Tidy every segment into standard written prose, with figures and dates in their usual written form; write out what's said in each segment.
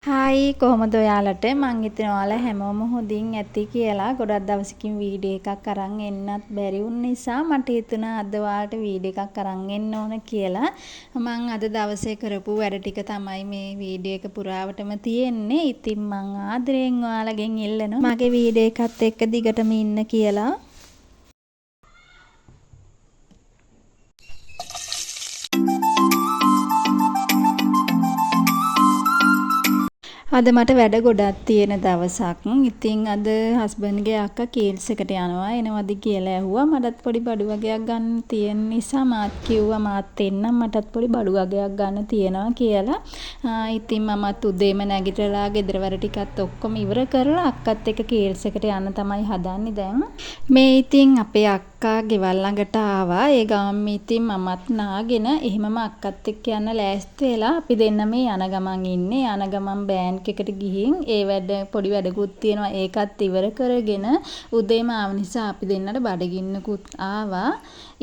Hi කොහොමද ඔයාලට මං හිතනවා ඔයාලා හැමෝම හොඳින් ඇති කියලා. ගොඩක් දවසකින් වීඩියෝ එකක් අරන් එන්නත් බැරි වුන නිසා මට හිතුණා අද ඔයාලට වීඩියෝ එකක් අරන් එන්න ඕන කියලා. මං අද දවසේ කරපු වැඩ ටික තමයි මේ වීඩියෝ එක පුරාවටම තියෙන්නේ. ඉතින් මං ආදරෙන් ඔයාලගෙන් ඉල්ලනවා මගේ වීඩියෝ එකත් එක්ක දිගටම ඉන්න කියලා. අද මට වැඩ ගොඩක් තියෙන දවසක්. ඉතින් අද හස්බන්ඩ්ගේ අක්කා කේල්ස් එකට යනවා. එනවද කියලා ඇහුවා. මටත් පොඩි බඩු වගයක් ගන්න තියෙන නිසා මාත් කිව්වා මාත් එන්නම් මටත් පොඩි බඩු වගයක් ගන්න තියෙනවා කියලා. ඉතින් මමත් උදේම නැගිටලා ගෙදර වැඩ ටිකත් ඔක්කොම ඉවර කරලා අක්කත් එක්ක කේල්ස් එකට යන්න තමයි හදන්නේ දැන්. මේ ඉතින් අපේ අක්කා ගෙවල් ළඟට ආවා. ඒ ගාම ඉතින් මමත් නාගෙන එහෙමම අක්කත් එක්ක යන්න ලෑස්ති වෙලා අපි දෙන්න මේ යන ගමන් ඉන්නේ. යන ගමන් බෑන් එකට ගිහින් ඒ වැඩ පොඩි වැඩකුත් තියෙනවා ඒකත් ඉවර කරගෙන උදේම ආව නිසා අපි දෙන්නට බඩගින්නකුත් ආවා.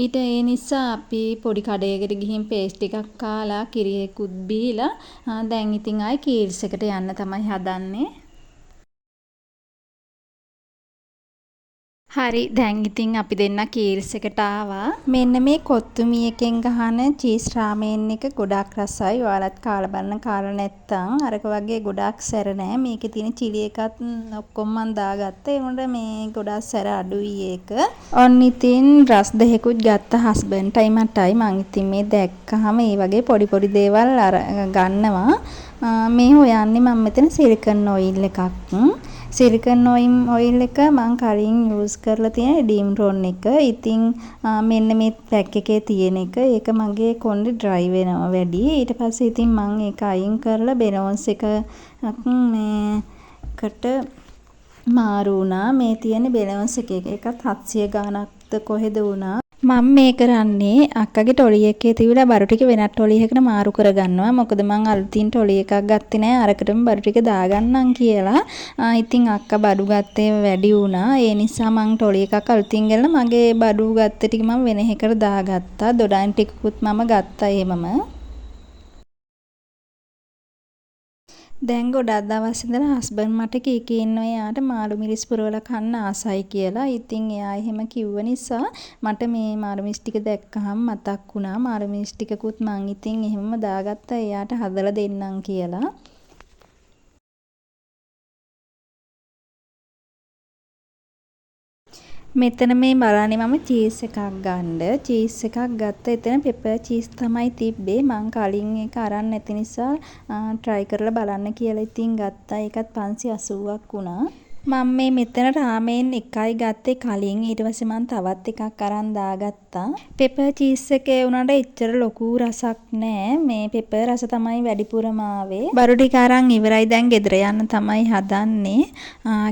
ඊට ඒ නිසා අපි පොඩි කඩේකට ගිහින් පේස්ට් ටිකක් කාලා කිරියෙකුත් බීලා දැන් ඉතින් ආයි කීල්ස් එකට යන්න තමයි හදන්නේ. හරි දැන් ඉතින් අපි දෙන්න කීල්ස් එකට ආවා. මෙන්න මේ කොත්තුමි එකෙන් ගහන චීස් රාමෙන් එක ගොඩක් රසයි. ඔයාලත් කාලා බලන්න කාලා නැත්තම් අරක වගේ ගොඩක් සැර නෑ. මේකේ තියෙන චිලි එකත් ඔක්කොම මන් දාගත්තා. ඒ වුණාට මේ ගොඩක් සැර අඩුයි ඒක. ඔන්න ඉතින් රස් දෙකකුත් ගත්ත හස්බන්ඩ්ටයි මටයි. මං ඉතින් මේ දැක්කහම මේ වගේ පොඩි පොඩි දේවල් ගන්නවා. මේ හොයන්නේ මම මෙතන සිලිකන් ඔයිල් එකක්. සිලිකන් ඔයිල් එක මම කලින් යූස් කරලා තියෙන ඩීම් රෝන් එක. ඉතින් මෙන්න මේ පැක් එකේ තියෙන එක. ඒක මගේ කොණ්ඩේ ඩ්‍රයි වෙනවා වැඩි. ඊට පස්සේ ඉතින් මම ඒක අයින් කරලා බෙනෝන්ස් එකක් මේකට මාරු වුණා. මේ තියෙන බෙනෝන්ස් එකත් 700 ගාණක්ද කොහෙද වුණා. මම මේ කරන්නේ අක්කගේ ටොලි එකේ තිබිලා බරු ටික වෙනත් ටොලි එකකට මාරු කරගන්නවා. මොකද මං අලුතින් ටොලි එකක් ගත්තේ නෑ. අරකටම බරු ටික දාගන්නම් කියලා. ඉතින් අක්කා බඩු ගත්තේ වැඩි වුණා. ඒ නිසා මං ටොලි එකක් අලුතින් ගෙනලා මගේ බඩු ගත්ත ටික මම වෙන එකකට දාගත්තා. දොඩම් ටිකකුත් මම ගත්තා එහෙමම. දැන් ගොඩක් දවස් ඉඳලා හස්බන්ඩ් මට කී ඉන්නවා එයාට මාළු මිරිස් පුරවලා කන්න ආසයි කියලා. ඉතින් එයා එහෙම කිව්ව නිසා මට මේ මාළු මිරිස් ටික දැක්කහම මතක් වුණා. මාළු මිරිස් ටිකකුත් මං ඉතින් එහෙමම දාගත්තා එයාට හදලා දෙන්නම් කියලා. මෙතන මේ බලන්නේ මම චීස් එකක් ගන්න. චීස් එකක් ගත්ත. එතන පෙපර් චීස් තමයි තිබ්බේ. මං කලින් එක අරන් නැති නිසා try කරලා බලන්න කියලා ඉතින් ගත්තා. ඒකත් 580ක් වුණා. මම මේ මෙතන රාමෙන් එකයි ගත්තේ කලින්. ඊට පස්සේ මම තවත් එකක් අරන් දාගත්තා. පෙපර් චීස් එකේ උනට එච්චර ලොකු රසක් නෑ. මේ පෙපර් රස තමයි වැඩිපුරම ආවේ. බරු ටික අරන් ඉවරයි. දැන් ගෙදර යන්න තමයි හදන්නේ.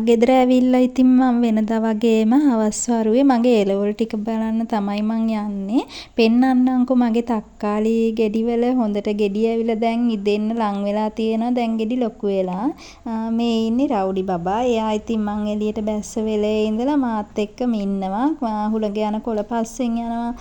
ගෙදර ඇවිල්ලා ඉතින් මම වෙනදා වගේම හවස් වරුවේ මගේ එළවලු ටික බලන්න තමයි මං යන්නේ. පෙන්නන්නම්කෝ මගේ තක්කාලි ගෙඩිවල හොඳට ගෙඩි ඇවිල්ලා දැන් ඉදෙන්න ලං වෙලා තියෙනවා. දැන් ගෙඩි ලොකු වෙලා. මේ ඉන්නේ රවුඩි බබා. එයා ඉතින් මං එළියට බැස්ස වෙලේ ඉඳලා මාත් එක්කම ඉන්නවා. හුළඟ යන කොළ පස්සෙන් යනවා.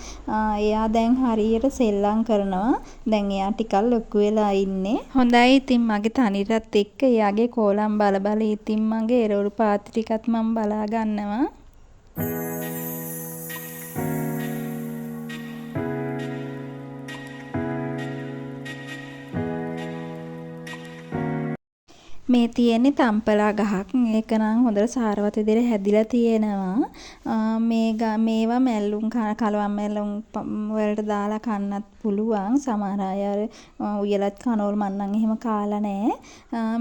එයා දැන් හරියට සෙල්ලම් කරනවා. දැන් එයා ටිකක් ලොකු වෙලා ඉන්නේ. හොඳයි ඉතින් මගේ තනිරත් එක්ක එයාගේ කෝලම් බල බල ඉතින් මගේ එරවලු පාත්‍රි ටිකත් මම බලා ගන්නවා. මේ තියෙන්නේ තම්පලා ගහක්. ඒක නම් හොඳට සාරවත් විදිහට හැදිලා තියෙනවා. මේවා මැල්ලුම් කලවම් මැල්ලුම් වලට දාලා කන්නත් පුළුවන්. සමහර අය අර උයලත් කනෝල් මන් නම් එහෙම කාලා නැහැ.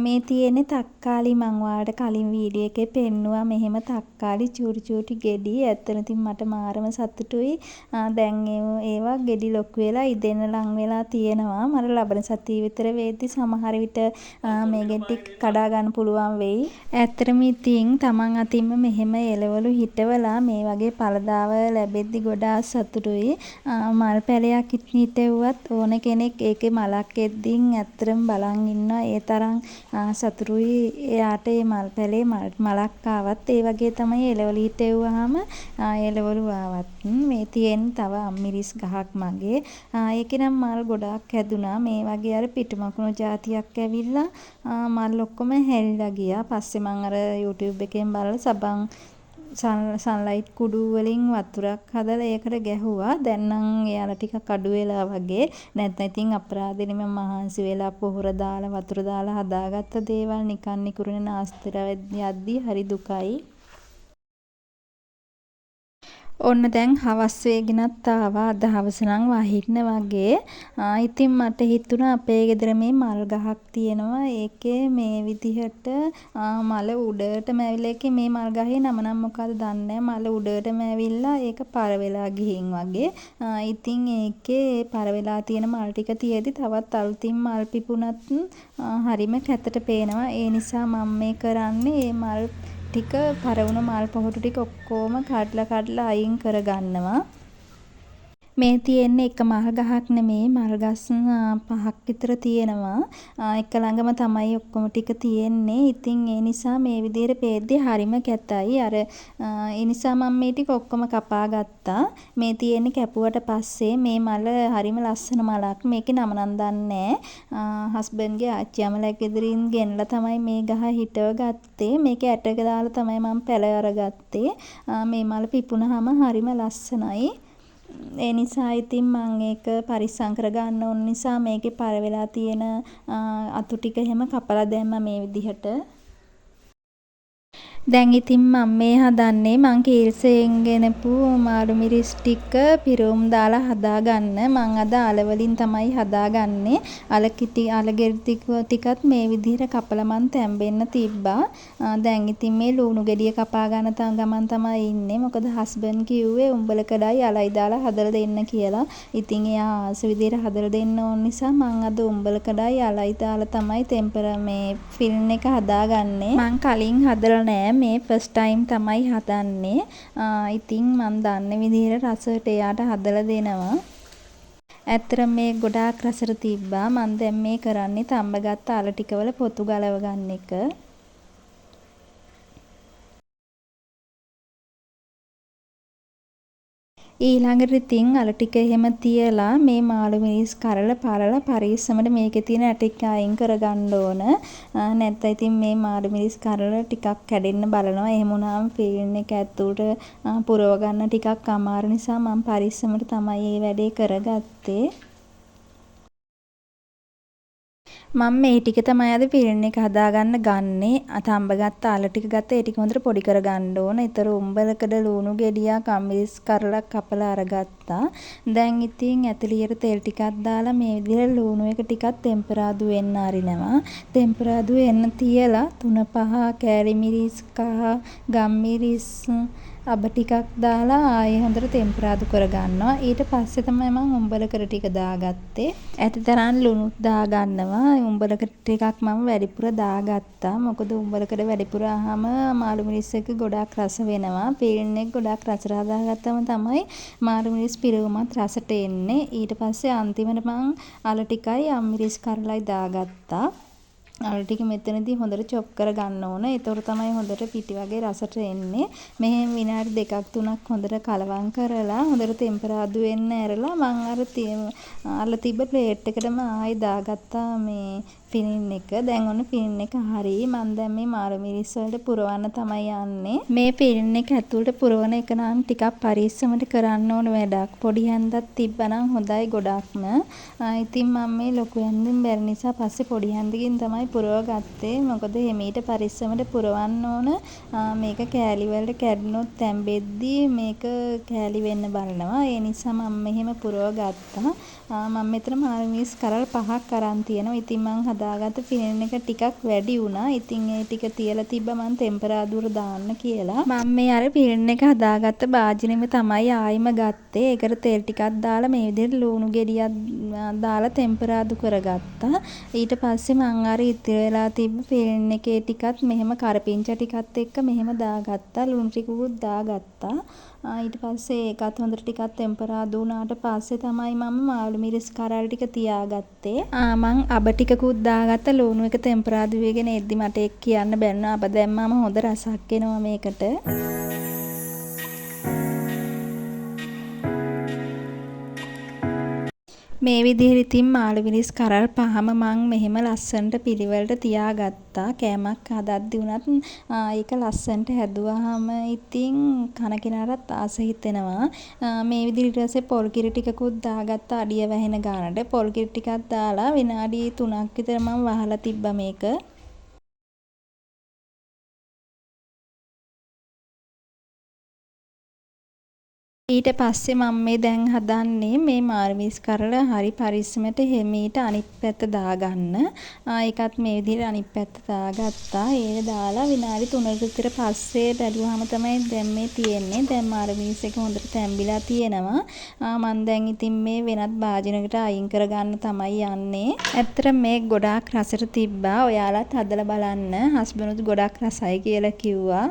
මේ තියෙන්නේ තක්කාලි මං ඔයාලට කලින් වීඩියෝ එකේ පෙන්නුවා මෙහෙම තක්කාලි චූටි චූටි ගෙඩි. ඇත්තට ඉතින් මට මාරම සතුටුයි. දැන් ඒවා ගෙඩි ලොකු වෙලා ඉදෙන්න ලං වෙලා තියෙනවා. මට ලබන සතිය විතර වෙද්දි සමහර විට මේ ගෙඩි කඩා ගන්න පුළුවන් වෙයි. ඇත්තටම ඉතින් තමන් අතින්ම මෙහෙම එළවලු හිටවලා මේ වගේ පළදාව ලැබෙද්දි ගොඩාක් සතුටුයි. මල් පැලයක් හිටෙව්වත් ඕන කෙනෙක් ඒකේ මලක් එද්දින් ඇත්තටම බලන් ඉන්නවා. ඒ තරම් සතුටුයි එයාට ඒ මල් පැලේ මලක් ආවත්. ඒ වගේ තමයි එළවලු හිටෙව්වහම එළවලු ආවත්. මේ තියෙන තව අම්මිරිස් ගහක් මගේ. ඒකේ නම් මල් ගොඩාක් හැදුනා. මේ වගේ අර පිටුමකුණු జాතියක් ඇවිල්ලා මල් ඔක්කොම හැලිලා ගියා. පස්සේ මම අර YouTube එකෙන් බලලා සබන් සන්ලයිට් කුඩු වලින් වතුරක් හදලා ඒකට ගැහුවා. දැන් නම් එයාලා ටිකක් අඩු වෙලා වගේ. නැත්නම් ඉතින් අපරාධෙනේ මම මහන්සි වෙලා පොහොර දාලා වතුර දාලා හදාගත්ත දේවල් නිකන් නිකුරුනේ නාස්තිලා යද්දි හරි දුකයි. ඔන්න දැන් හවස් වේගෙනත් ආවා. අද හවස නම් වහින්න වගේ. ඉතින් මට හිතුණා අපේ ගෙදර මේ මල් ගහක් තියෙනවා. ඒකේ මේ විදිහට මල උඩටම ඇවිල්ලා ඒකේ මේ මල් ගහේ නම නම් මොකක්ද දන්නේ නැහැ. මල උඩටම ඇවිල්ලා ඒක පර වෙලා ගිහින් වගේ. ඉතින් ඒකේ පර වෙලා තියෙන මල් ටික තියෙදි තවත් අලුතින් මල් පිපුණත් හරිම කැතට පේනවා. ඒ නිසා මම මේ කරන්නේ මේ මල් ටික පරවුණු මල් පොහොටු ටික ඔක්කොම කඩලා අයින් කරගන්නවා. මේ තියෙන්නේ එක මල් ගහක් නෙමේ මල් ගස් 5ක් විතර තියෙනවා. එක ළඟම තමයි ඔක්කොම ටික තියෙන්නේ. ඉතින් ඒ නිසා මේ විදිහට පේද්දි හරිම කැතයි. අර ඒ නිසා මම මේ ටික ඔක්කොම කපා ගත්තා. මේ තියෙන්නේ කැපුවට පස්සේ මේ මල හරිම ලස්සන මලක්. මේකේ නම නම් දන්නේ නැහැ. හස්බන්ඩ්ගේ ආච්චි අමලා ගෙදරින් ගෙනලා තමයි මේ ගහ හිටව ගත්තේ. මේකේ ඇටක දාලා තමයි මම පැල අරගත්තේ. මේ මල පිපුණාම හරිම ලස්සනයි. ඒ නිසා ඉතින් මම ඒක පරිස්සම් කරගන්න ඕන නිසා මේකේ පර වෙලා තියෙන අතු ටික එහෙම කපලා දැම්මා මේ විදිහට. දැන් ඉතින් මම මේ හදන්නේ මං කීල්සෙන් ගෙනපු මාළු මිරිස් ටික පිරුම් දාලා හදාගන්න. මං අද අල වලින් තමයි හදාගන්නේ. අල ගෙඩි ටිකත් මේ විදිහට කපලා මං තැම්බෙන්න තිබ්බා. දැන් ඉතින් මේ ලුණු ගෙඩිය කපා ගන්න ගමන් තමයි ඉන්නේ. මොකද හස්බන්ඩ් කිව්වේ උඹල කඩයි අලයි දාලා හදලා දෙන්න කියලා. ඉතින් එයා ආස විදිහට හදලා දෙන්න ඕන නිසා මං අද උඹල කඩයි අලයි දාලා තමයි මේ ෆිල්ම් එක හදාගන්නේ. මං කලින් හදලා නෑ. මේ ෆස්ට් ටයිම් තමයි හදන්නේ. ඉතින් මම දන්න විදිහට රසට එයාට හදලා දෙනවා. ඇත්තටම මේ ගොඩාක් රසට තිබ්බා. මම දැන් මේ කරන්නේ තඹගත්ත අල ටිකවල පොතු ගලව ගන්න එක. ඊළඟට ඉතින් අල ටික එහෙම තියලා මේ මාළු මිරිස් පරලා පරිස්සමට මේකේ තියෙන ඇටික් අයින් කරගන්න ඕන. නැත්නම් ඉතින් මේ මාළු මිරිස් ටිකක් කැඩෙන්න බලනවා. එහෙම වුණාම ෆිල්ම් එක ඇතුළට පුරව ගන්න ටිකක් අමාරු නිසා මම පරිස්සමට තමයි මේ වැඩේ කරගත්තේ. මම මේ ටික තමයි අද ෆිල්ම් එක හදාගන්න ගන්නේ. තඹගත්ත අල ටික ගත්ත ඒ ටික හොඳට පොඩි කරගන්න ඕන. ඒතර උඹලකඩ ලුණු ගෙඩියක් අම්මිරිස් කරලක් කපලා අරගත්තා. දැන් ඉතින් ඇතුළියට තෙල් ටිකක් දාලා මේ විදිහට ලුණු එක ටිකක් ටෙම්පරාදු වෙන්න අරිනවා. ටෙම්පරාදු වෙන්න තියලා 3-5 කෑලි මිරිස් කහ ගම්මිරිස් අබ ටිකක් දාලා ආයෙ හොඳට ටෙම්පරාදු කරගන්නවා. ඊට පස්සේ තමයි මම උඹලකට ටික දාගත්තේ. ඇතිතරම් ලුණුත් දාගන්නවා. උඹලකට ටිකක් මම වැඩිපුර දාගත්තා. මොකද උඹලකට වැඩිපුර ආවම මාළු මිරිස් එක ගොඩාක් රස වෙනවා. ෆිල්ම් එක ගොඩාක් රසට හදාගත්තම තමයි මාළු මිරිස් පිරවුමත් රසට එන්නේ. ඊට පස්සේ අන්තිමට මම අල ටිකයි අම්මිරිස් කරලයි දාගත්තා. අල ටික මෙතනදී හොඳට චොප් කරගන්න ඕන. ඒතකොට තමයි හොඳට පිටි වගේ රසට එන්නේ. මෙහෙම විනාඩි 2-3ක් හොඳට කලවම් කරලා හොඳට ටෙම්පරාදු වෙන්න ඇරලා මම අර තිබ්බ ප්ලේට් එකටම ආයෙ දාගත්තා මේ ෆිල්ම් එක. දැන් ඔන්න ෆිල්ම් එක හරි. මම දැන් මේ මාළු මිරිස් වලට පුරවන්න තමයි යන්නේ. මේ ෆිල්ම් එක ඇතුළට පුරවන එක නම් ටිකක් පරිස්සමට කරන්න ඕන වැඩක්. පොඩි හැන්දක් තිබ්බනම් හොඳයි ගොඩක්ම. ඉතින් මම මේ ලොකු හැන්දෙන් බැරි නිසා පස්සේ පොඩි හැන්දකින් තමයි පුරව ගත්තේ. මොකද එමීට පරිස්සමට පුරවන්න ඕන. මේක කෑලි වලට කැඩුනොත් තැම්බෙද්දී මේක කෑලි වෙන්න බලනවා. ඒ නිසා මම මෙහෙම පුරව ගත්තා. මම මෙතන මාළු මිරිස් කරල් 5ක් අරන් තියෙනවා. ඉතින් මම හදාගත්ත ෆිල්ම් එක ටිකක් වැඩි වුණා. ඉතින් ඒ ටික තියලා තිබ්බ මම ටෙම්පරාදුර දාන්න කියලා. මම මේ අර ෆිල්ම් එක හදාගත්ත භාජනෙම තමයි ආයිම ගත්තේ. ඒකට තෙල් ටිකක් දාලා මේ විදිහට ලුණු ගෙඩියක් දාලා ටෙම්පරාදු කරගත්තා. ඊට පස්සේ මම අර ඉතිරි වෙලා තිබ්බ ෆිල්ම් එකේ ටිකත් මෙහෙම කරපිංචා ටිකත් එක්ක මෙහෙම දාගත්තා. ලුණු ටිකකුත් දාගත්තා. ඊට පස්සේ ඒකත් හොඳට ටිකක් ටෙම්පරාදු වුණාට පස්සේ තමයි මම මාළු මිරිස් කරල් ටික තියාගත්තේ. මං අබ ටිකකුත් දාගත්ත ලුණු එක ටෙම්පරාදු වෙගෙන එද්දි මට ඒක කියන්න බැන්නා. අබ දැම්මම හොඳ රසක් එනවා මේකට. මේ විදිහට ඉතින් මාළු මිරිස් කරල් පහම මං මෙහෙම ලස්සනට පිළිවෙලට තියාගත්තා. කෑමක් හදද්දි උනත් ඒක ලස්සනට හැදුවාම ඉතින් කන කෙනාටත් ආස හිතෙනවා. මේ විදිහට ඊට පස්සේ පොල් කිරි ටිකකුත් දාගත්තා අඩිය වැහෙන ගානට. පොල් කිරි ටිකක් දාලා විනාඩි 3ක් විතර මං වහලා තිබ්බා මේක. ඊට පස්සේ මම මේ දැන් හදන්නේ මේ මාළු මිරිස් කරල හරි පරිස්සමට හිමීට අනිත් පැත්ත දාගන්න. ඒකත් මේ විදිහට අනිත් පැත්ත දාගත්තා. ඒක දාලා විනාඩි 3කට විතර පස්සේ බැලුවාම තමයි දැන් මේ තියෙන්නේ. දැන් මාළු මිරිස් එක හොඳට තැම්බිලා තියෙනවා. මම දැන් ඉතින් මේ වෙනත් භාජනයකට අයින් කරගන්න තමයි යන්නේ. ඇත්තට මේ ගොඩාක් රසට තිබ්බා. ඔයාලත් හදලා බලන්න. හස්බන්ඩ්ත් ගොඩාක් රසයි කියලා කිව්වා.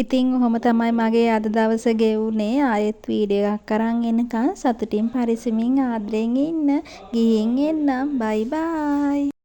ඉතින් ඔහොම තමයි මගේ අද දවස ගෙවුනේ. ආයෙත් වීඩියෝ එකක් අරන් එනකන් සතුටින් පරිස්සමින් ආදරෙන් ඉන්න. ගිහින් එන්නම්. බයි බයි.